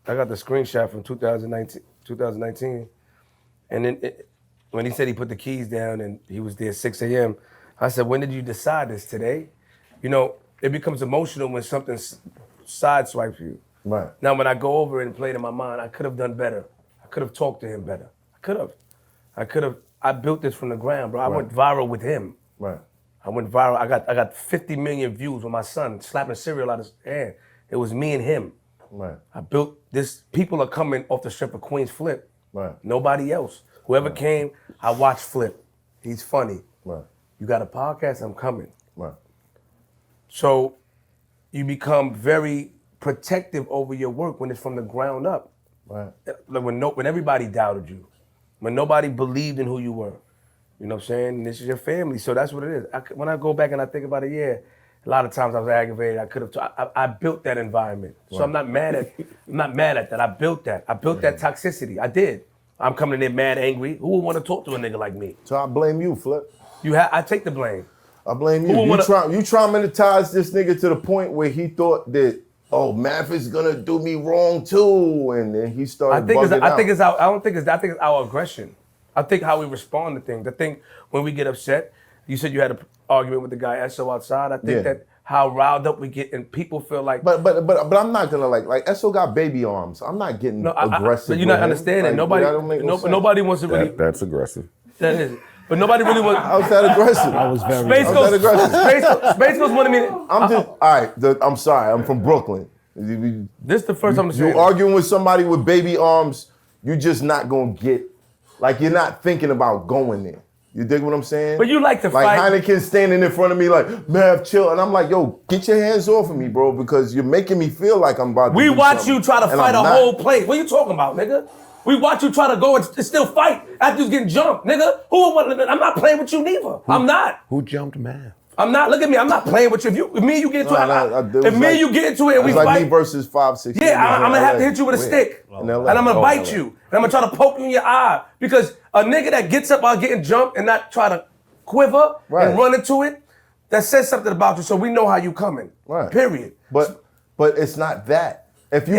I got the screenshot from 2019, and then when he said he put the keys down and he was there 6 a.m., I said, when did you decide this, today? You know, it becomes emotional when something sideswipes you. Right. Now, when I go over it and play it in my mind, I could have done better. I could have talked to him better. I could have. I built this from the ground, bro. I went viral with him. Right. I went viral. I got 50 million views with my son slapping cereal out of his hand. It was me and him. Right. I built this. People are coming off the strip of Queenzflip. Right. Nobody else. Whoever came, I watched Flip. He's funny. Right. You got a podcast? I'm coming. Right. So you become very protective over your work when it's from the ground up. Right. Like when everybody doubted you, when nobody believed in who you were. You know what I'm saying? And this is your family, so that's what it is. When I go back and I think about it, yeah, a lot of times I was aggravated. I could have. I built that environment, so I'm not mad at. I'm not mad at that. I built that. I built that toxicity. I did. I'm coming in there mad, angry. Who would want to talk to a nigga like me? So I blame you, Flip. I take the blame. I blame you. You traumatized this nigga to the point where he thought that, oh, Math is gonna do me wrong too, and then he started. I think it's our aggression. I think how we respond to things. I think when we get upset, you said you had an argument with the guy Esso outside. I think that how riled up we get and people feel like. But I'm not gonna like Esso got baby arms. I'm not getting aggressive. You're not understanding. Like, nobody wants to really. That's aggressive. That is. But nobody really wants. How's that aggressive? I was very. Space Ghost wanted me. All right. I'm sorry. I'm from Brooklyn. This is the first time you arguing with somebody with baby arms. You're just not gonna get. Like, you're not thinking about going there. You dig what I'm saying? But you like to fight. Like Heineken standing in front of me like, Mav, chill. And I'm like, yo, get your hands off of me, bro, because you're making me feel like I'm about to We watch something. You try to fight a whole plate. What are you talking about, nigga? We watch you try to go and still fight after you getting jumped, nigga. I'm not playing with you neither. I'm not. Who jumped Mav? I'm not. Look at me. I'm not playing with you. If me and you get into it, you get into it and we like fight. Me versus 5, 6. Yeah, I'm gonna have to hit you with a stick, and I'm gonna bite you, and I'm gonna try to poke you in your eye because a nigga that gets up while getting jumped and not try to quiver and run into it, that says something about you. So we know how you coming. Right. Period. But it's not that. If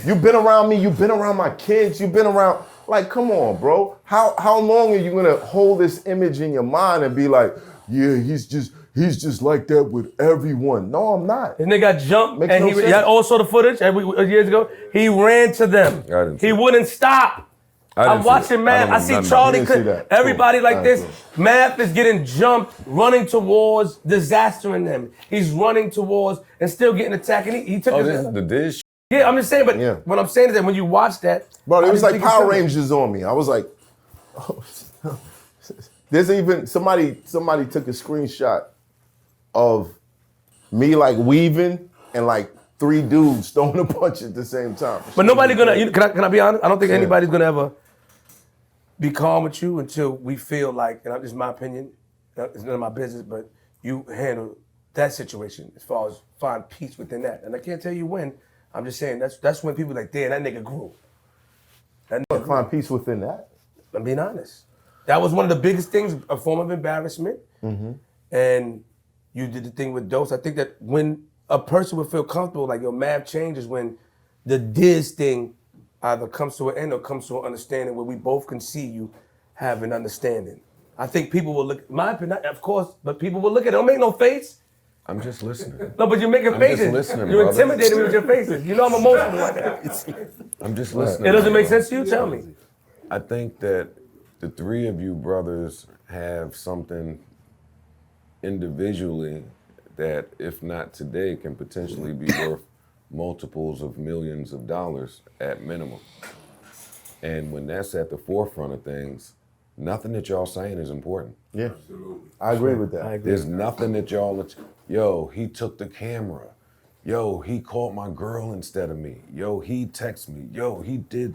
you've been around me, you've been around my kids, you've been around. Like, come on, bro. How long are you gonna hold this image in your mind and be like, yeah, he's just like that with everyone? No, I'm not. This nigga got jumped and he had all sort of footage years ago. He ran to them. He wouldn't stop. I'm watching Math. I see Charlie. Everybody like this. Math is getting jumped, running towards Dizaster in them. He's running towards and still getting attacked. And he took the dish. Yeah, I'm just saying, but what I'm saying is that when you watch that, bro, it was like Power Rangers on me. I was like, oh. There's even somebody took a screenshot of me like weaving and like 3 dudes throwing a punch at the same time. But nobody gonna. Can I be honest? I don't think anybody's gonna ever be calm with you until we feel like, and this is my opinion. It's none of my business, but you handle that situation as far as find peace within that. And I can't tell you when. I'm just saying that's when people are like, damn, that nigga grew. Find peace within that. I'm being honest. That was one of the biggest things, a form of embarrassment. Mm-hmm. And you did the thing with Dose. I think that when a person would feel comfortable, like your Mav changes when the Diz thing either comes to an end or comes to an understanding where we both can see you have an understanding. I think people will look, my opinion, of course, but people will look at it. Don't make no face. I'm just listening. No, but you're making faces. I'm just listening, You're intimidating me with your faces. You know I'm emotional like that. I'm just listening. It doesn't make sense to you? Tell me. I think that the 3 of you brothers have something individually that, if not today, can potentially be worth multiples of millions of dollars at minimum. And when that's at the forefront of things, nothing that y'all saying is important. Yeah, absolutely. I agree with that. There's nothing that y'all, yo, he took the camera. Yo, he called my girl instead of me. Yo, he texted me. Yo, he did.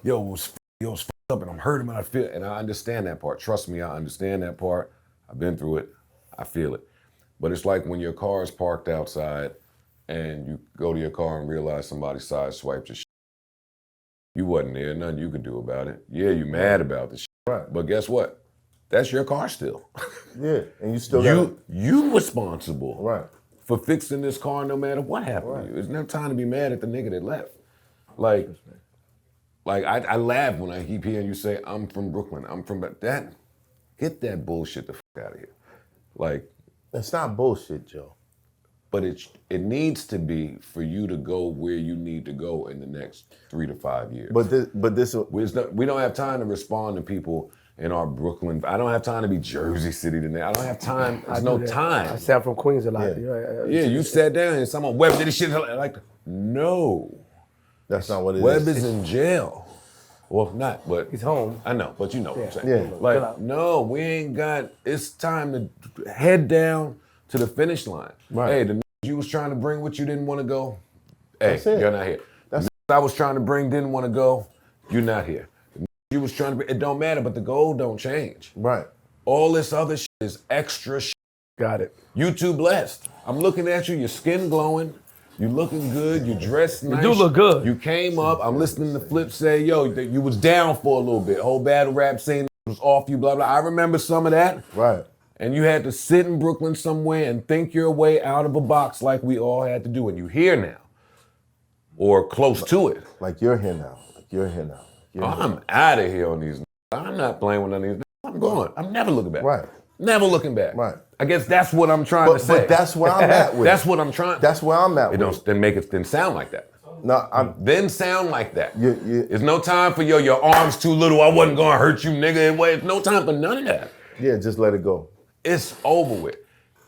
Yo, it was fucked up and I'm hurting and I feel, and I understand that part. Trust me, I understand that part. I've been through it. I feel it. But it's like when your car is parked outside and you go to your car and realize somebody sideswiped your shit. You wasn't there, nothing you could do about it. Yeah, you mad about the shit. Right. But guess what? That's your car still. Yeah, and you still you responsible right for fixing this car no matter what happened to you. It's no time to be mad at the nigga that left. Like I laugh when I keep hearing you say, I'm from Brooklyn. I'm from that. Get that bullshit the fuck out of here. Like, It's not bullshit, Joe. but it needs to be for you to go where you need to go in the next 3 to 5 years. We don't have time to respond to people in our Brooklyn. I don't have time to be Jersey City today. I don't have time. There's no time. I sound from Queens a lot. Yeah, you sat down and someone Webb did this shit like no. That's not what it is. Webb is in jail. Well, not, but he's home. I know, but you know what I'm saying. Yeah. Like, no, we ain't got. It's time to head down to the finish line. Right. Hey, the you was trying to bring what you didn't want to go. Hey, That's it. you're not here. The I was trying to bring didn't want to go. You're not here. The you was trying to bring, it don't matter, but the goal don't change. Right. All this other shit is extra shit. Got it. You too blessed. I'm looking at you. Your skin glowing. You looking good. You dressed nice. You do look good. You came up. I'm listening to Flip say, yo, you was down for a little bit. Whole battle rap scene was off you, blah, blah. I remember some of that. Right. And you had to sit in Brooklyn somewhere and think your way out of a box like we all had to do. And you here now. Or close to it. Like you're here now. I'm out of here on these. I'm not playing with none of these. I'm going. I'm never looking back. Right. Never looking back. Right. I guess that's what I'm trying to say. But that's where I'm at with That's what I'm trying. That's where I'm at with Don't then make it then sound like that. No, Then sound like that. There's no time for your arms too little. I wasn't gonna hurt you, nigga. It's no time for none of that. Yeah, just let it go. It's over with.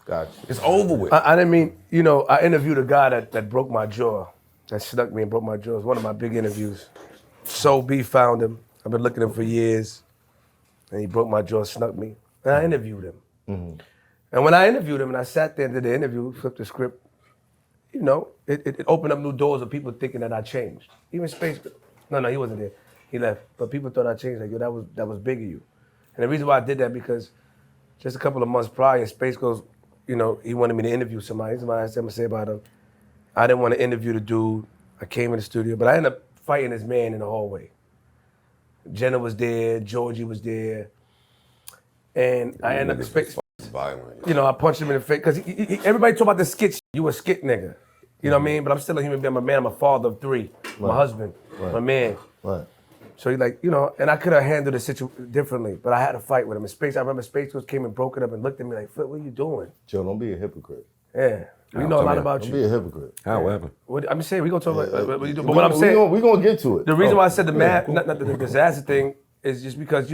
Gotcha. It's over with. I didn't mean, I interviewed a guy that broke my jaw, that snuck me and broke my jaw. It was one of my big interviews. So B found him. I've been looking at him for years. And he broke my jaw, snuck me. And I interviewed him. Mm-hmm. And when I interviewed him and I sat there and did the interview, flipped the script, it opened up new doors of people thinking that I changed. Even Space, no, he wasn't there. He left. But people thought I changed. Like, yo, that was big of you. And the reason why I did that because just a couple of months prior, Space goes, he wanted me to interview somebody. This is what I'm gonna say about him. I didn't want to interview the dude. I came in the studio, but I ended up fighting this man in the hallway. Jenna was there, Georgie was there, and I ended up violent. I punched him in the face because everybody talk about the skit. You a skit nigga, you know what I mean? But I'm still a human being. I'm a man. I'm a father of 3. Right. My husband, my man. Right. So he and I could have handled the situation differently, but I had to fight with him. And Space, I remember Space came and broke it up and looked at me like, Flip, what are you doing? Joe, don't be a hypocrite. Yeah. We know a lot about you. Don't be a hypocrite. However. I'm just saying, we're going to talk about what you do. But what I'm saying, we're going to get to it. The reason why I said the math, not the disaster thing, is just because,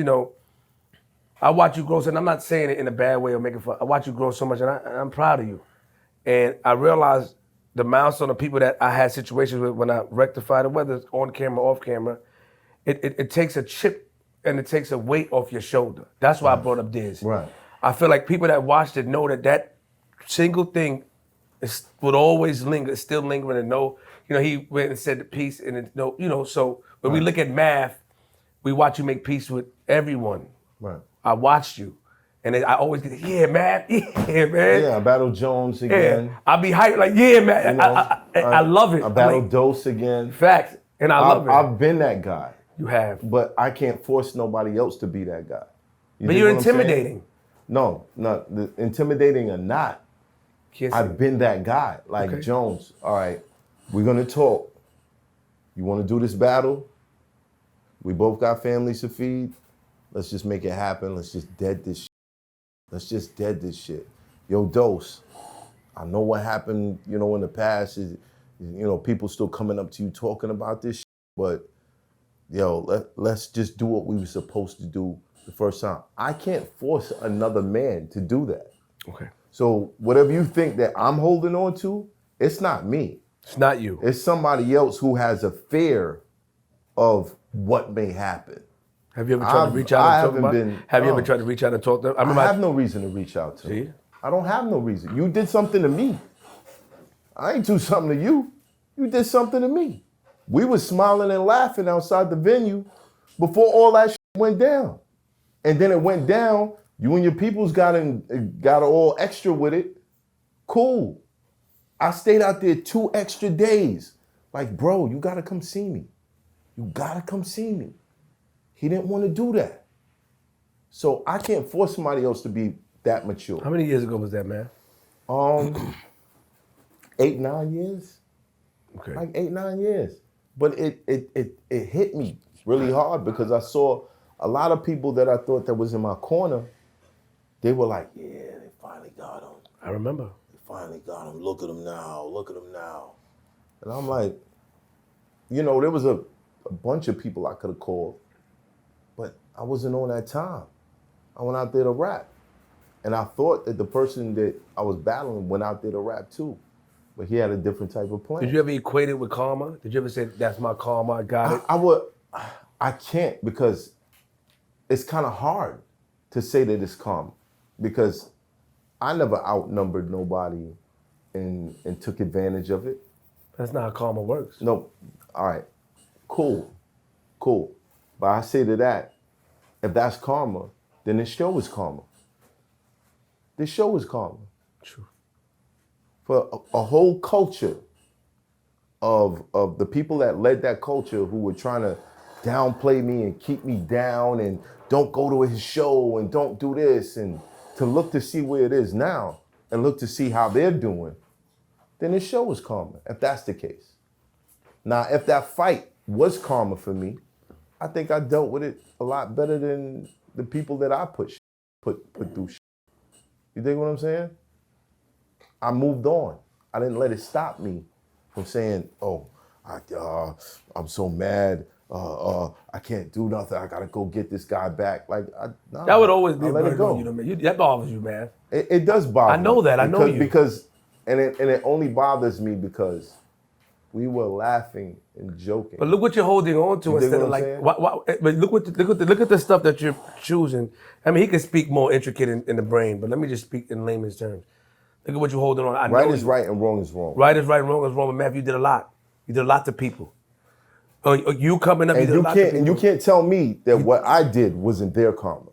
I watch you grow, and I'm not saying it in a bad way or making fun. I watch you grow so much, and I'm proud of you. And I realized the milestone of people that I had situations with when I rectified it, whether it's on camera or off camera, it takes a chip and it takes a weight off your shoulder. That's why I brought up Diz. Right. I feel like people that watched it know that single thing would always linger, it's still lingering, and know, he went and said the piece, and so when we look at Math, we watch you make peace with everyone. Right. I watched you, and I always get, yeah, Math, yeah, man. Yeah, I battled Jones again. Yeah. I be hyped like, yeah, man. I love it. I battled Dose again. Facts, and I love it. I've been that guy. You have. But I can't force nobody else to be that guy. But you're intimidating. No, intimidating or not. I've been that guy. Like, okay. Jones, all right, we're going to talk. You want to do this battle? We both got families to feed. Let's just make it happen. Let's just dead this shit. Yo, Dose, I know what happened, in the past. Is, people still coming up to you talking about this shit, but, let's just do what we were supposed to do the first time. I can't force another man to do that. Okay. So whatever you think that I'm holding on to, it's not me. It's not you. It's somebody else who has a fear of what may happen. Have you ever tried to reach out and talk about it? Have you ever tried to reach out and talk to them? I have no reason to reach out to them. I don't have no reason. You did something to me. I ain't do something to you. You did something to me. We were smiling and laughing outside the venue before all that shit went down. And then it went down. You and your peoples got all extra with it. Cool. I stayed out there 2 extra days. Like, bro, you gotta come see me. You gotta come see me. He didn't want to do that. So I can't force somebody else to be that mature. How many years ago was that, man? 8, 9 years. Okay. Like 8, 9 years. But it hit me really hard because I saw a lot of people that I thought that was in my corner. They were like, yeah, they finally got him. I remember. They finally got him. Look at him now. Look at him now. And I'm like, you know, there was a bunch of people I could have called, but I wasn't on that time. I went out there to rap. And I thought that the person that I was battling went out there to rap too. But he had a different type of plan. Did you ever equate it with karma? Did you ever say, that's my karma, I got it? I can't, because it's kind of hard to say that it's karma, because I never outnumbered nobody and took advantage of it. That's not how karma works. No, all right, cool. But I say to that, if that's karma, then this show is karma. This show is karma. True. For a whole culture of the people that led that culture who were trying to downplay me and keep me down and don't go to his show and don't do this, and to look to see where it is now and look to see how they're doing, then this show is karma, if that's the case. Now, if that fight was karma for me, I think I dealt with it a lot better than the people that I put through shit. You dig what I'm saying? I moved on. I didn't let it stop me from saying, oh, I'm so mad. I can't do nothing. I gotta go get this guy back. Like, nah, that would always be a let it burden go. on you, though, man. That bothers you, man. It does bother I know me. that. I know you. Because it only bothers me because we were laughing and joking. But look what you're holding on to instead of like. But look at the stuff that you're choosing. I mean, he can speak more intricate in the brain, but let me just speak in layman's terms. Look at what you're holding on. Right is right and wrong is wrong. Right is right, wrong is wrong. But Matt, you did a lot. You did a lot to people. You coming up, you did a lot to people. And you can't tell me that what I did wasn't their karma.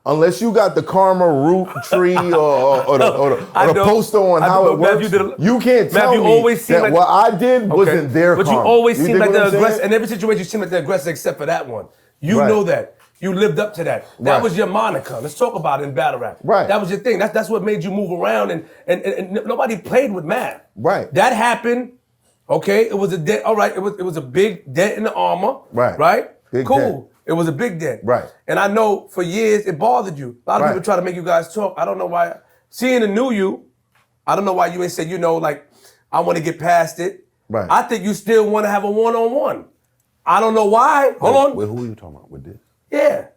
Unless you got the karma root tree or the poster on how it works, you can't tell me that what I did wasn't their karma. But you always seem like the aggressor. In every situation, you seem like the aggressor except for that one. You know that. You lived up to that. That was your moniker. Let's talk about it in battle rap. Right. That was your thing. That's what made you move around, and nobody played with Math. Right. That happened. Okay. It was a dent. All right. It was a big dent in the armor. Right. Right. Big cool. dent. It was a big dent. Right. And I know for years it bothered you. A lot of people try to make you guys talk. I don't know why. Seeing the new you, I don't know why you ain't say, like, I want to get past it. Right. I think you still want to have a one-on-one. I don't know why. Hold on. With who are you talking about? With this? Yeah.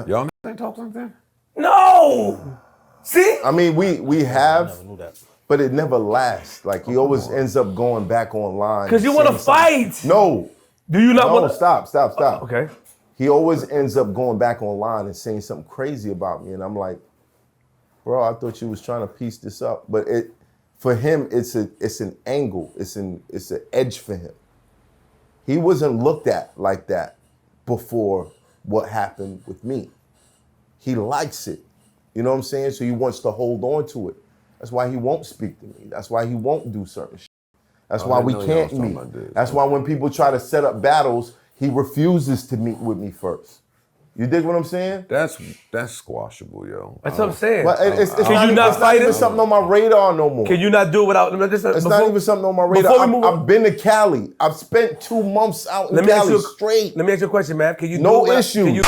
Y'all ain't talk something? No. See? I mean, we have, but it never lasts. Like, he always ends up going back online. Because you want to fight. No. Do you not want to? Stop. Okay. He always ends up going back online and saying something crazy about me. And I'm like, bro, I thought you was trying to piece this up. But for him, it's an angle. It's an edge for him. He wasn't looked at like that before what happened with me. He likes it. You know what I'm saying? So he wants to hold on to it. That's why he won't speak to me. That's why he won't do certain shit. That's why we can't meet. That's why when people try to set up battles, he refuses to meet with me first. You dig what I'm saying? That's squashable, yo. That's what I'm saying. Well, it's Can not even something on my radar no more. Can you not do it without? It's not even something on my radar. I've been to Cali. I've spent 2 months out in Cali straight. Let me ask you a question, man. Can you no do it issue.